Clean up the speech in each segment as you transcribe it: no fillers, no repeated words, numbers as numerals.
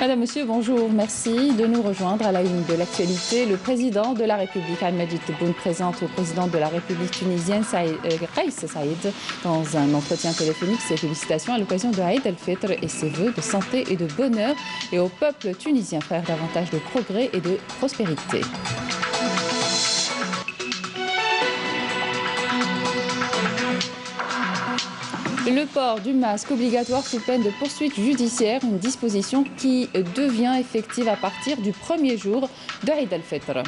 Madame, Monsieur, bonjour. Merci de nous rejoindre à la une de l'actualité. Le président de la République, Al-Majid Tebboune, présente au président de la République tunisienne, Kais Saïed, dans un entretien téléphonique, ses félicitations à l'occasion de Aïd el-Fitr et ses vœux de santé et de bonheur, et au peuple tunisien faire davantage de progrès et de prospérité. Le port du masque obligatoire sous peine de poursuite judiciaire, une disposition qui devient effective à partir du premier jour de Aïd el-Fitr.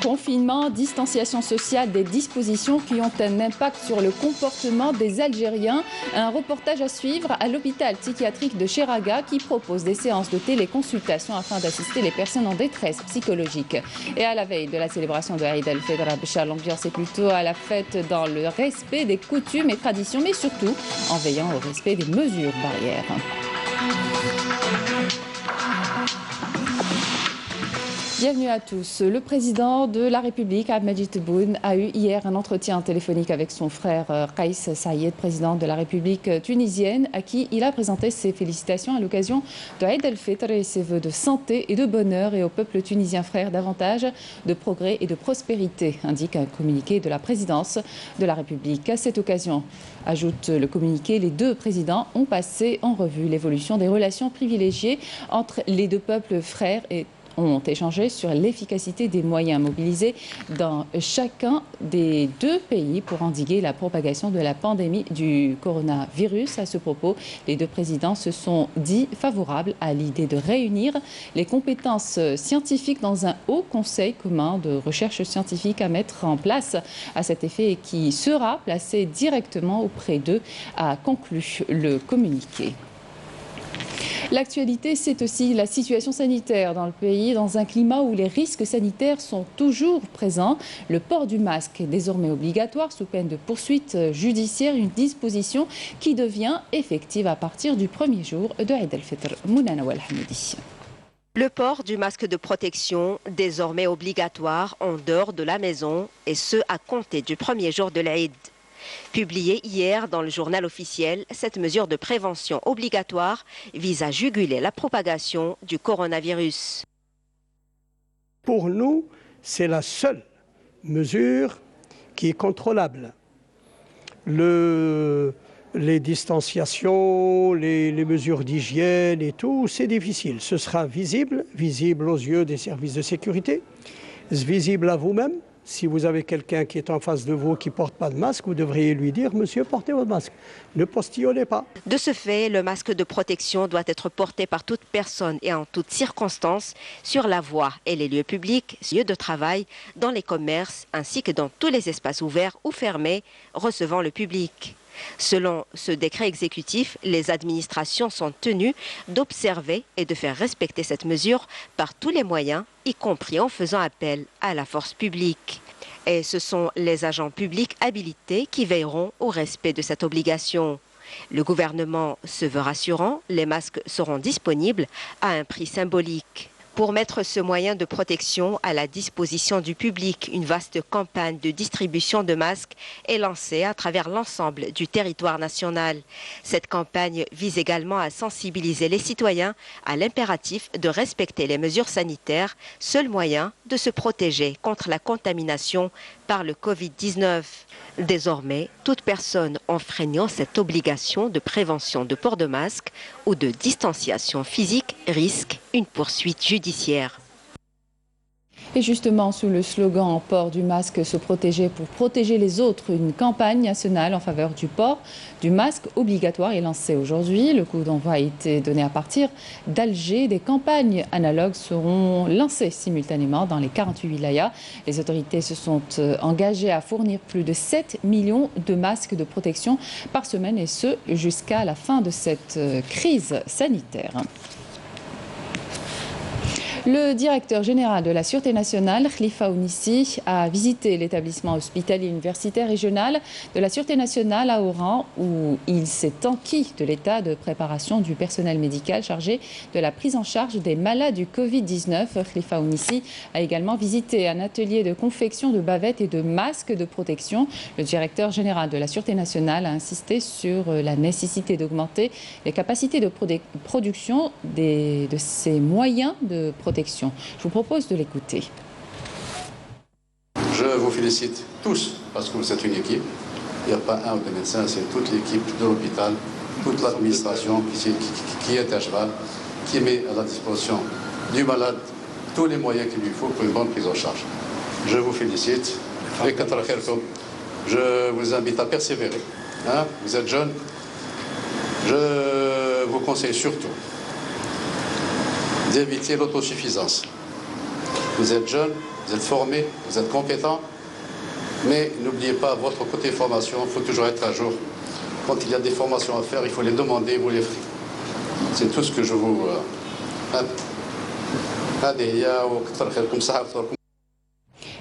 Confinement, distanciation sociale, des dispositions qui ont un impact sur le comportement des Algériens. Un reportage à suivre à l'hôpital psychiatrique de Cheraga qui propose des séances de téléconsultation afin d'assister les personnes en détresse psychologique. Et à la veille de la célébration de Aïd el-Fitr, l'ambiance est plutôt à la fête dans le respect des coutumes et traditions, mais surtout en veillant au respect des mesures barrières. Bienvenue à tous. Le président de la République, Al-Majid Tebboune, a eu hier un entretien téléphonique avec son frère Kais Saïed, président de la République tunisienne, à qui il a présenté ses félicitations à l'occasion de Aïd el-Fitr et ses vœux de santé et de bonheur, et au peuple tunisien frère davantage de progrès et de prospérité, indique un communiqué de la présidence de la République. À cette occasion, ajoute le communiqué, les deux présidents ont passé en revue l'évolution des relations privilégiées entre les deux peuples frères et ont échangé sur l'efficacité des moyens mobilisés dans chacun des deux pays pour endiguer la propagation de la pandémie du coronavirus. À ce propos, les deux présidents se sont dit favorables à l'idée de réunir les compétences scientifiques dans un haut conseil commun de recherche scientifique à mettre en place à cet effet et qui sera placé directement auprès d'eux, a conclu le communiqué. L'actualité, c'est aussi la situation sanitaire dans le pays, dans un climat où les risques sanitaires sont toujours présents. Le port du masque est désormais obligatoire sous peine de poursuite judiciaire, une disposition qui devient effective à partir du premier jour de Aïd el-Fitr. Mouna Nawal Hamidi. Le port du masque de protection, désormais obligatoire en dehors de la maison, et ce à compter du premier jour de l'Aïd. Publiée hier dans le journal officiel, cette mesure de prévention obligatoire vise à juguler la propagation du coronavirus. Pour nous, c'est la seule mesure qui est contrôlable. Les distanciations, les mesures d'hygiène et tout, c'est difficile. Ce sera visible aux yeux des services de sécurité, visible à vous-même. Si vous avez quelqu'un qui est en face de vous qui ne porte pas de masque, vous devriez lui dire « Monsieur, portez votre masque, ne postillonnez pas ». De ce fait, le masque de protection doit être porté par toute personne et en toutes circonstances sur la voie et les lieux publics, lieux de travail, dans les commerces ainsi que dans tous les espaces ouverts ou fermés recevant le public. Selon ce décret exécutif, les administrations sont tenues d'observer et de faire respecter cette mesure par tous les moyens, y compris en faisant appel à la force publique. Et ce sont les agents publics habilités qui veilleront au respect de cette obligation. Le gouvernement se veut rassurant, les masques seront disponibles à un prix symbolique. Pour mettre ce moyen de protection à la disposition du public, une vaste campagne de distribution de masques est lancée à travers l'ensemble du territoire national. Cette campagne vise également à sensibiliser les citoyens à l'impératif de respecter les mesures sanitaires, seul moyen de se protéger contre la contamination par le Covid-19. Désormais, toute personne enfreignant cette obligation de prévention de port de masque ou de distanciation physique risque une poursuite judiciaire. Et justement, sous le slogan « Port du masque, se protéger pour protéger les autres », une campagne nationale en faveur du port du masque obligatoire est lancée aujourd'hui. Le coup d'envoi a été donné à partir d'Alger. Des campagnes analogues seront lancées simultanément dans les 48 wilayas. Les autorités se sont engagées à fournir plus de 7 millions de masques de protection par semaine, et ce jusqu'à la fin de cette crise sanitaire. Le directeur général de la Sûreté nationale, Khalifa Ounissi, a visité l'établissement hospitalier universitaire régional de la Sûreté nationale à Oran, où il s'est enquis de l'état de préparation du personnel médical chargé de la prise en charge des malades du Covid-19. Khalifa Ounissi a également visité un atelier de confection de bavettes et de masques de protection. Le directeur général de la Sûreté nationale a insisté sur la nécessité d'augmenter les capacités de production de ces moyens de protection. Je vous propose de l'écouter. Je vous félicite tous parce que vous êtes une équipe. Il n'y a pas un ou deux médecins, c'est toute l'équipe de l'hôpital, toute l'administration qui est à cheval, qui met à la disposition du malade tous les moyens qu'il lui faut pour une bonne prise en charge. Je vous félicite. Et je vous invite à persévérer. Hein? Vous êtes jeunes. Je vous conseille surtout d'éviter l'autosuffisance. Vous êtes jeunes, vous êtes formés, vous êtes compétents, mais n'oubliez pas votre côté formation, il faut toujours être à jour. Quand il y a des formations à faire, il faut les demander, vous les ferez. C'est tout ce que je vous...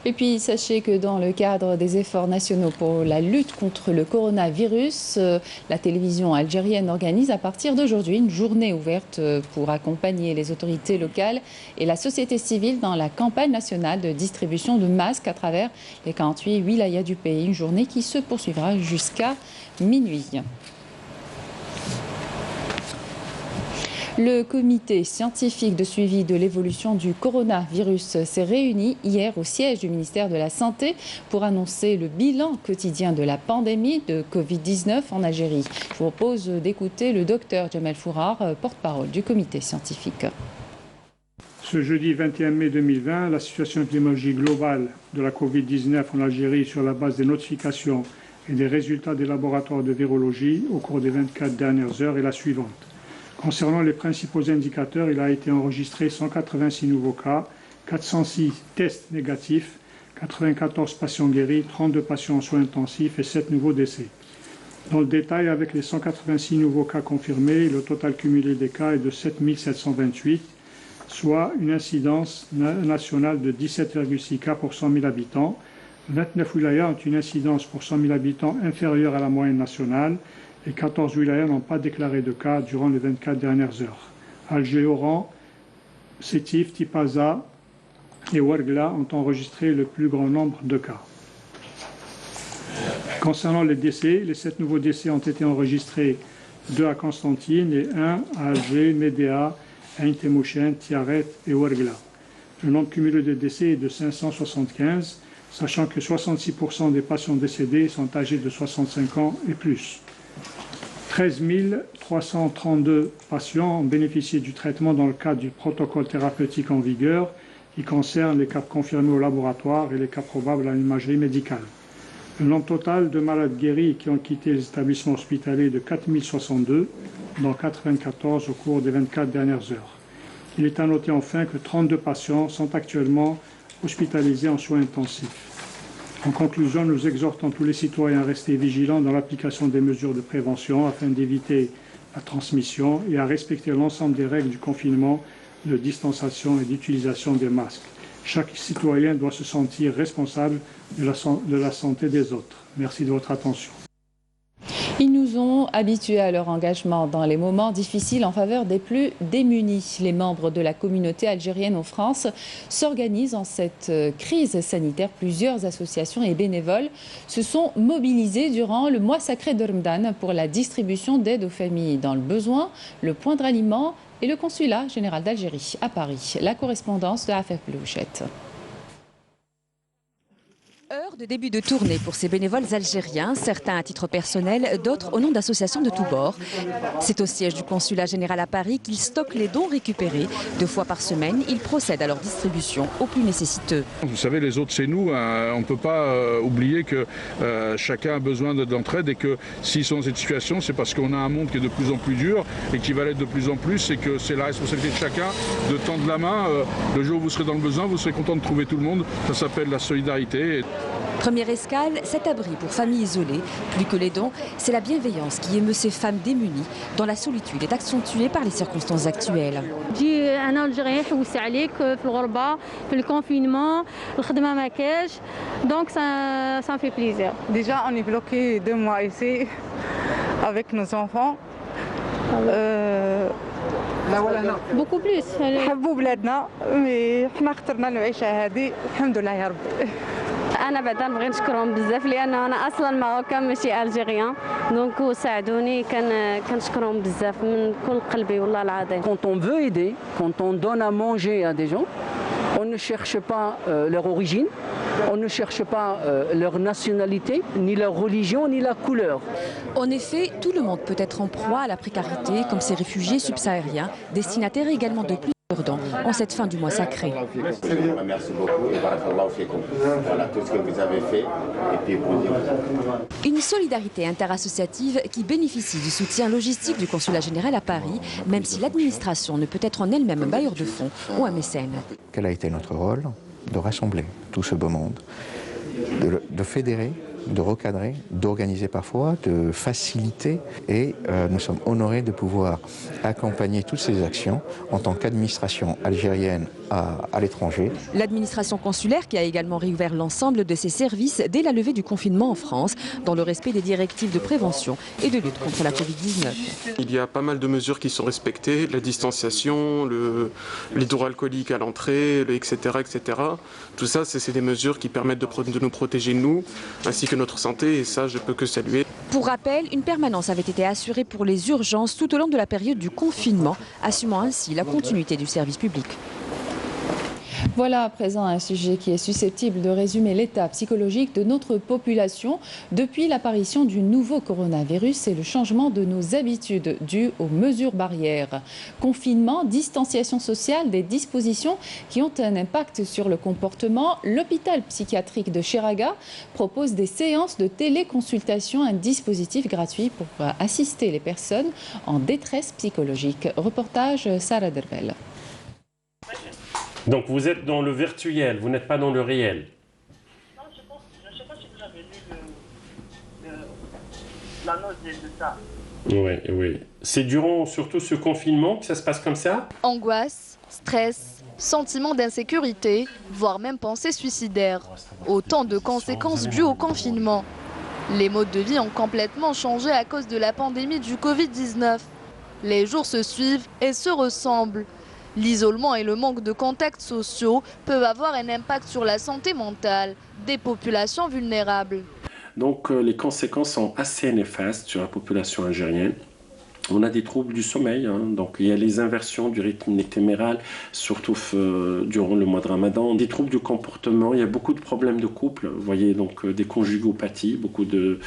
Et puis, sachez que dans le cadre des efforts nationaux pour la lutte contre le coronavirus, la télévision algérienne organise à partir d'aujourd'hui une journée ouverte pour accompagner les autorités locales et la société civile dans la campagne nationale de distribution de masques à travers les 48 wilayas du pays. Une journée qui se poursuivra jusqu'à minuit. Le comité scientifique de suivi de l'évolution du coronavirus s'est réuni hier au siège du ministère de la Santé pour annoncer le bilan quotidien de la pandémie de Covid-19 en Algérie. Je vous propose d'écouter le docteur Jamel Fourar, porte-parole du comité scientifique. Ce jeudi 21 mai 2020, la situation épidémiologique globale de la Covid-19 en Algérie sur la base des notifications et des résultats des laboratoires de virologie au cours des 24 dernières heures est la suivante. Concernant les principaux indicateurs, il a été enregistré 186 nouveaux cas, 406 tests négatifs, 94 patients guéris, 32 patients en soins intensifs et 7 nouveaux décès. Dans le détail, avec les 186 nouveaux cas confirmés, le total cumulé des cas est de 7 728, soit une incidence nationale de 17,6 cas pour 100 000 habitants. 29 wilayas ont une incidence pour 100 000 habitants inférieure à la moyenne nationale. Et 14 wilayas n'ont pas déclaré de cas durant les 24 dernières heures. Alger, Oran, Sétif, Tipaza et Ouargla ont enregistré le plus grand nombre de cas. Concernant les décès, les 7 nouveaux décès ont été enregistrés, 2 à Constantine et 1 à Alger, Médéa, Ain Temouchen, Tiaret et Ouargla. Le nombre cumulé de décès est de 575, sachant que 66% des patients décédés sont âgés de 65 ans et plus. 13 332 patients ont bénéficié du traitement dans le cadre du protocole thérapeutique en vigueur qui concerne les cas confirmés au laboratoire et les cas probables à l'imagerie médicale. Le nombre total de malades guéris qui ont quitté les établissements hospitaliers est de 4 062, dont 94 au cours des 24 dernières heures. Il est à noter enfin que 32 patients sont actuellement hospitalisés en soins intensifs. En conclusion, nous exhortons tous les citoyens à rester vigilants dans l'application des mesures de prévention afin d'éviter la transmission et à respecter l'ensemble des règles du confinement, de distanciation et d'utilisation des masques. Chaque citoyen doit se sentir responsable de la santé des autres. Merci de votre attention. Ils nous ont habitués à leur engagement dans les moments difficiles en faveur des plus démunis. Les membres de la communauté algérienne en France s'organisent en cette crise sanitaire. Plusieurs associations et bénévoles se sont mobilisés durant le mois sacré de Ramadan pour la distribution d'aide aux familles dans le besoin, le point de ralliement et le consulat général d'Algérie à Paris. La correspondance de Afef Blouchette. Heure de début de tournée pour ces bénévoles algériens, certains à titre personnel, d'autres au nom d'associations de tous bords. C'est au siège du consulat général à Paris qu'ils stockent les dons récupérés. 2 fois par semaine, ils procèdent à leur distribution aux plus nécessiteux. Vous savez, les autres c'est nous, on ne peut pas oublier que chacun a besoin d'entraide et que s'ils sont dans cette situation, c'est parce qu'on a un monde qui est de plus en plus dur et qui va l'être de plus en plus et que c'est la responsabilité de chacun de tendre la main. Le jour où vous serez dans le besoin, vous serez content de trouver tout le monde. Ça s'appelle la solidarité. Première escale, cet abri pour familles isolées. Plus que les dons, c'est la bienveillance qui émeut ces femmes démunies, dont la solitude est accentuée par les circonstances actuelles. Donc ça me fait plaisir. Déjà, on est bloqué 2 mois ici avec nos enfants. Beaucoup plus. نحبوا بلادنا مي حنا اخترنا العيشه هذه الحمد لله يا ربي. انا بعدا نبغي نشكرهم بزاف لان انا اصلا ماروكان ماشي الجيريان دونك ساعدوني كنشكرهم بزاف من كل قلبي والله العظيم. Quand on veut aider, quand on donne à manger à des gens, on ne cherche pas leur origine, on ne cherche pas leur nationalité, ni leur religion, ni la couleur. En effet, tout le monde peut être en proie à la précarité, comme ces réfugiés subsahariens, destinataires également de plusieurs dons en cette fin du mois sacré. Merci beaucoup et barakallahu fikum. Voilà tout ce que vous avez fait et puis Une solidarité interassociative qui bénéficie du soutien logistique du consulat général à Paris, même si l'administration ne peut être en elle-même un bailleur de fonds ou un mécène. Quel a été notre rôle? De rassembler tout ce beau monde, de fédérer, de recadrer, d'organiser parfois, de faciliter et nous sommes honorés de pouvoir accompagner toutes ces actions en tant qu'administration algérienne à l'étranger. L'administration consulaire qui a également réouvert l'ensemble de ses services dès la levée du confinement en France, dans le respect des directives de prévention et de lutte contre la Covid-19. Il y a pas mal de mesures qui sont respectées, la distanciation, l'hydroalcoolique à l'entrée, etc., etc. Tout ça, c'est des mesures qui permettent de nous protéger, nous, ainsi que notre santé, et ça, je peux que saluer. Pour rappel, une permanence avait été assurée pour les urgences tout au long de la période du confinement, assumant ainsi la continuité du service public. Voilà à présent un sujet qui est susceptible de résumer l'état psychologique de notre population depuis l'apparition du nouveau coronavirus et le changement de nos habitudes dues aux mesures barrières. Confinement, distanciation sociale, des dispositions qui ont un impact sur le comportement. L'hôpital psychiatrique de Cheraga propose des séances de téléconsultation, un dispositif gratuit pour assister les personnes en détresse psychologique. Reportage Sarah Derbel. Donc vous êtes dans le virtuel, vous n'êtes pas dans le réel. Non, je ne sais pas si vous avez lu l'annonce de ça. Oui. C'est durant surtout ce confinement que ça se passe comme ça? Angoisse, stress, sentiment d'insécurité, voire même pensée suicidaire. Autant de conséquences dues au confinement. Les modes de vie ont complètement changé à cause de la pandémie du Covid-19. Les jours se suivent et se ressemblent. L'isolement et le manque de contacts sociaux peuvent avoir un impact sur la santé mentale des populations vulnérables. Donc les conséquences sont assez néfastes sur la population algérienne. On a des troubles du sommeil, donc il y a les inversions du rythme nocturne, surtout durant le mois de Ramadan. Des troubles du comportement, il y a beaucoup de problèmes de couple, vous voyez, donc des conjugopathies, beaucoup de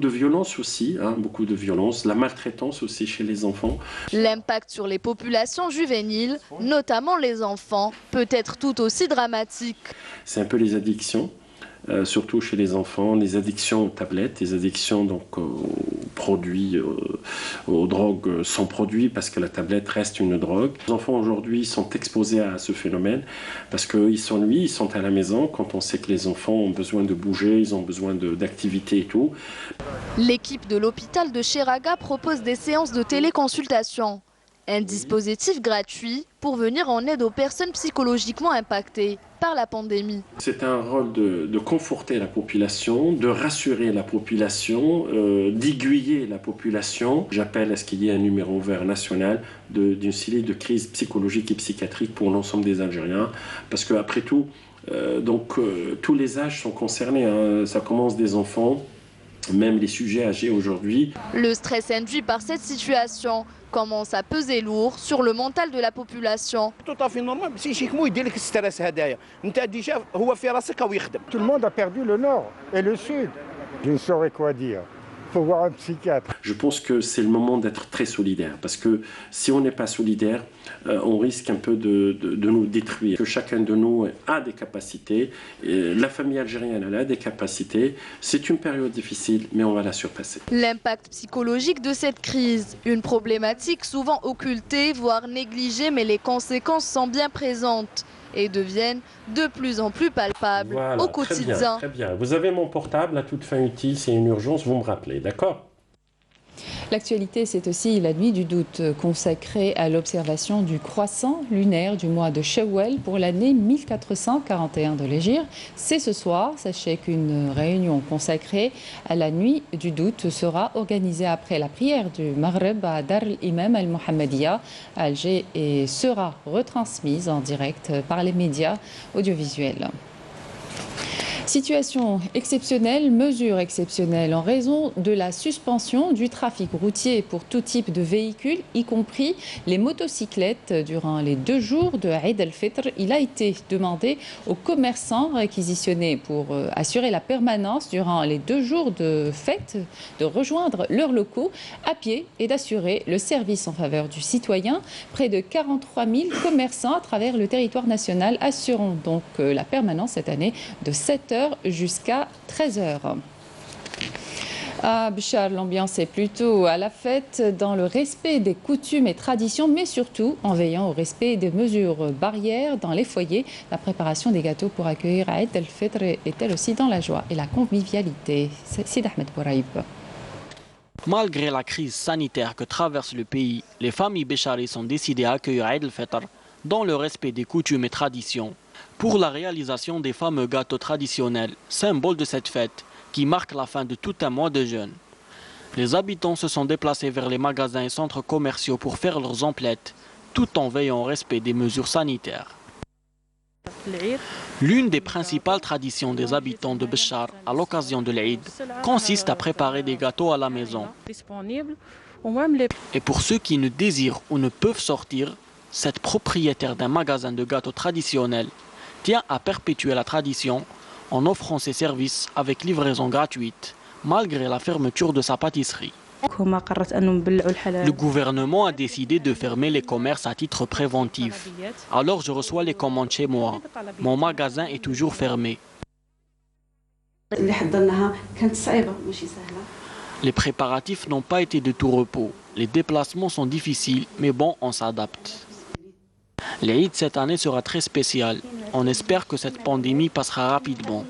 violence aussi, beaucoup de violence, la maltraitance aussi chez les enfants. L'impact sur les populations juvéniles, notamment les enfants, peut être tout aussi dramatique. C'est un peu les addictions. Surtout chez les enfants, les addictions aux tablettes, les addictions donc, aux produits, aux drogues sans produits, parce que la tablette reste une drogue. Les enfants aujourd'hui sont exposés à ce phénomène parce qu'ils sont à la maison quand on sait que les enfants ont besoin de bouger, ils ont besoin d'activités et tout. L'équipe de l'hôpital de Cheraga propose des séances de téléconsultation. Un dispositif gratuit pour venir en aide aux personnes psychologiquement impactées par la pandémie. C'est un rôle de conforter la population, de rassurer la population, d'aiguiller la population. J'appelle à ce qu'il y ait un numéro vert national d'une série de crises psychologiques et psychiatriques pour l'ensemble des Algériens. Parce qu'après tout, tous les âges sont concernés. Ça commence des enfants, même les sujets âgés aujourd'hui. Le stress induit par cette situation commence à peser lourd sur le mental de la population. Tout le monde a perdu le nord et le sud. Je ne saurais quoi dire. Il faut voir un psychiatre. Je pense que c'est le moment d'être très solidaire, parce que si on n'est pas solidaire, on risque un peu de nous détruire. Que chacun de nous a des capacités, la famille algérienne elle a des capacités. C'est une période difficile, mais on va la surpasser. L'impact psychologique de cette crise, une problématique souvent occultée, voire négligée, mais les conséquences sont bien présentes. et deviennent de plus en plus palpables Voilà, au quotidien. Très bien. Vous avez mon portable à toute fin utile, c'est une urgence, vous me rappelez, d'accord? L'actualité, c'est aussi la nuit du doute consacrée à l'observation du croissant lunaire du mois de Shawwal pour l'année 1441 de l'Hégire. C'est ce soir. Sachez qu'une réunion consacrée à la nuit du doute sera organisée après la prière du Maghreb à Dar al-Imam al-Mohammadiya à Alger et sera retransmise en direct par les médias audiovisuels. Situation exceptionnelle, mesure exceptionnelle en raison de la suspension du trafic routier pour tout type de véhicules, y compris les motocyclettes durant les 2 jours de Eid al-Fitr. Il a été demandé aux commerçants réquisitionnés pour assurer la permanence durant les 2 jours de fête de rejoindre leurs locaux à pied et d'assurer le service en faveur du citoyen. Près de 43 000 commerçants à travers le territoire national assureront donc la permanence cette année de 7h jusqu'à 13h. À Béchar, l'ambiance est plutôt à la fête dans le respect des coutumes et traditions, mais surtout en veillant au respect des mesures barrières dans les foyers. La préparation des gâteaux pour accueillir Eid al-Fitr est-elle aussi dans la joie et la convivialité. Sid Ahmed Bouraïb. Malgré la crise sanitaire que traverse le pays, les familles bécharies sont décidées à accueillir Eid al-Fitr dans le respect des coutumes et traditions, pour la réalisation des fameux gâteaux traditionnels, symbole de cette fête qui marque la fin de tout un mois de jeûne. Les habitants se sont déplacés vers les magasins et centres commerciaux pour faire leurs emplettes, tout en veillant au respect des mesures sanitaires. L'une des principales traditions des habitants de Béchar à l'occasion de l'Eid consiste à préparer des gâteaux à la maison. Et pour ceux qui ne désirent ou ne peuvent sortir, cette propriétaire d'un magasin de gâteaux traditionnels tient à perpétuer la tradition en offrant ses services avec livraison gratuite, malgré la fermeture de sa pâtisserie. Le gouvernement a décidé de fermer les commerces à titre préventif. Alors je reçois les commandes chez moi. Mon magasin est toujours fermé. Les préparatifs n'ont pas été de tout repos. Les déplacements sont difficiles, mais bon, on s'adapte. L'Eid cette année sera très spécial. On espère que cette pandémie passera rapidement.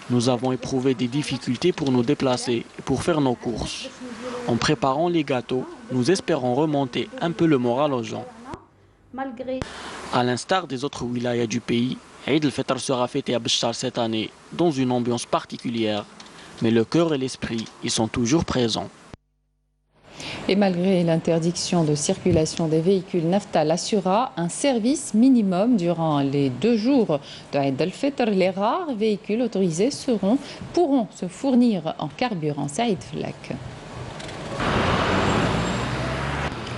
Nous avons éprouvé des difficultés pour nous déplacer et pour faire nos courses. En préparant les gâteaux, nous espérons remonter un peu le moral aux gens. À l'instar des autres wilayas du pays, Eid al-Fitr sera fêté à Béchar cette année dans une ambiance particulière. Mais le cœur et l'esprit y sont toujours présents. Et malgré l'interdiction de circulation des véhicules, Naftal assurera un service minimum durant les 2 jours de Eid al-Fitr. Les rares véhicules autorisés pourront se fournir en carburant. Saïd Flak.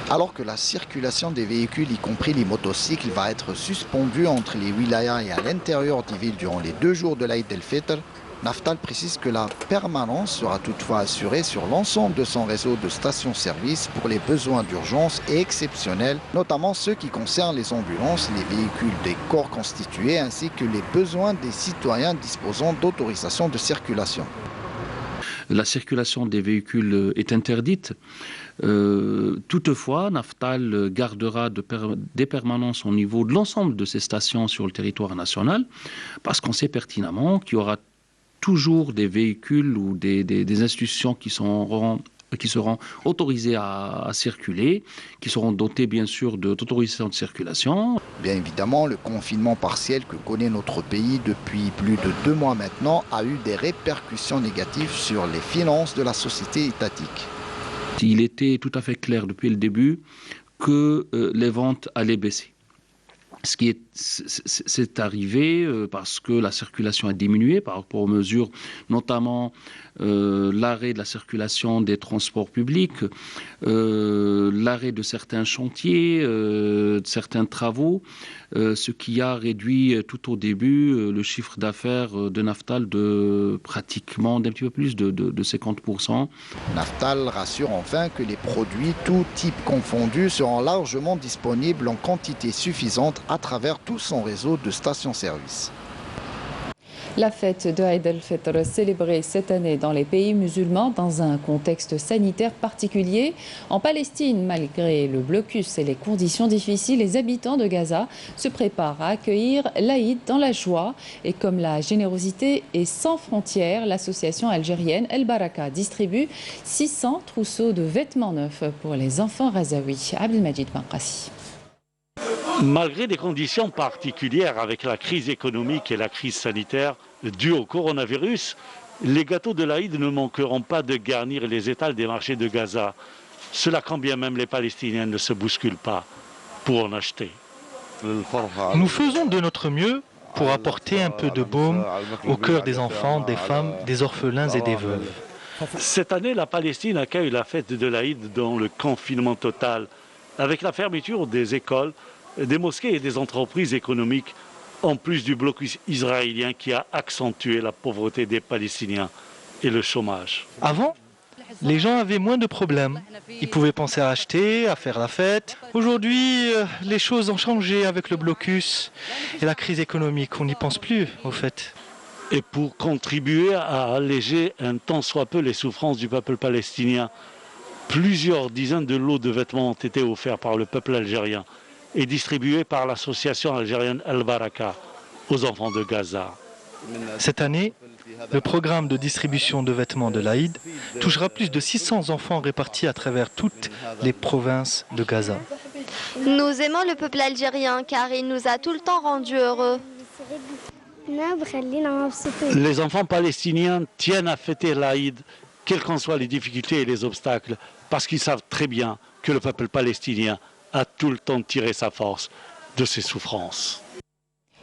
Alors que la circulation des véhicules, y compris les motocycles, va être suspendue entre les wilayas et à l'intérieur des villes durant les 2 jours de l'Eid al-Fitr, Naftal précise que la permanence sera toutefois assurée sur l'ensemble de son réseau de stations-service pour les besoins d'urgence et exceptionnels, notamment ceux qui concernent les ambulances, les véhicules des corps constitués ainsi que les besoins des citoyens disposant d'autorisation de circulation. La circulation des véhicules est interdite. Toutefois, Naftal gardera des permanences au niveau de l'ensemble de ces stations sur le territoire national parce qu'on sait pertinemment qu'il y aura toujours des véhicules ou des institutions qui seront autorisés à circuler, qui seront dotés bien sûr d'autorisation de circulation. Bien évidemment, le confinement partiel que connaît notre pays depuis plus de 2 mois maintenant a eu des répercussions négatives sur les finances de la société étatique. Il était tout à fait clair depuis le début que les ventes allaient baisser. Ce qui c'est arrivé parce que la circulation a diminué par rapport aux mesures, notamment l'arrêt de la circulation des transports publics, l'arrêt de certains chantiers, de certains travaux, ce qui a réduit tout au début le chiffre d'affaires de Naftal de pratiquement d'un petit peu plus de 50%. Naftal rassure enfin que les produits, tout type confondus, seront largement disponibles en quantité suffisante à travers tout son réseau de stations-service. La fête de Eid al-Fitr célébrée cette année dans les pays musulmans dans un contexte sanitaire particulier. En Palestine, malgré le blocus et les conditions difficiles, les habitants de Gaza se préparent à accueillir l'Aïd dans la joie. Et comme la générosité est sans frontières, l'association algérienne El Baraka distribue 600 trousseaux de vêtements neufs pour les enfants razaouis. Abdelmajid Bankassi. Malgré des conditions particulières avec la crise économique et la crise sanitaire due au coronavirus, les gâteaux de l'Aïd ne manqueront pas de garnir les étals des marchés de Gaza. Cela quand bien même les Palestiniens ne se bousculent pas pour en acheter. Nous faisons de notre mieux pour apporter un peu de baume au cœur des enfants, des femmes, des orphelins et des veuves. Cette année, la Palestine accueille la fête de l'Aïd dans le confinement total, avec la fermeture des écoles, des mosquées et des entreprises économiques, en plus du blocus israélien qui a accentué la pauvreté des Palestiniens et le chômage. Avant, les gens avaient moins de problèmes. Ils pouvaient penser à acheter, à faire la fête. Aujourd'hui, les choses ont changé avec le blocus et la crise économique. On n'y pense plus, au fait. Et pour contribuer à alléger un tant soit peu les souffrances du peuple palestinien, plusieurs dizaines de lots de vêtements ont été offerts par le peuple algérien et distribués par l'association algérienne El Baraka aux enfants de Gaza. Cette année, le programme de distribution de vêtements de l'Aïd touchera plus de 600 enfants répartis à travers toutes les provinces de Gaza. Nous aimons le peuple algérien car il nous a tout le temps rendus heureux. Les enfants palestiniens tiennent à fêter l'Aïd, quelles qu'en soient les difficultés et les obstacles, parce qu'ils savent très bien que le peuple palestinien a tout le temps tiré sa force de ses souffrances.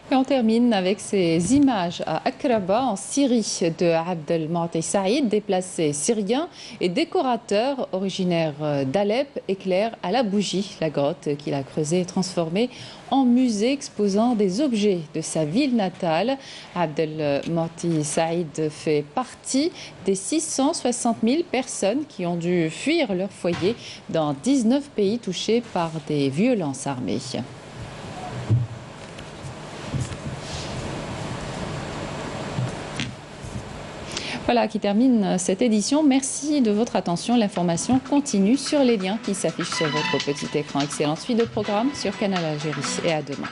Et on termine avec ces images à Akraba, en Syrie, de Abdelmati Saïd, déplacé syrien et décorateur originaire d'Alep, éclaire à la bougie la grotte qu'il a creusée et transformée en musée exposant des objets de sa ville natale. Abdelmati Saïd fait partie des 660 000 personnes qui ont dû fuir leur foyer dans 19 pays touchés par des violences armées. Voilà qui termine cette édition. Merci de votre attention. L'information continue sur les liens qui s'affichent sur votre petit écran. Excellente suite de programme sur Canal Algérie et à demain.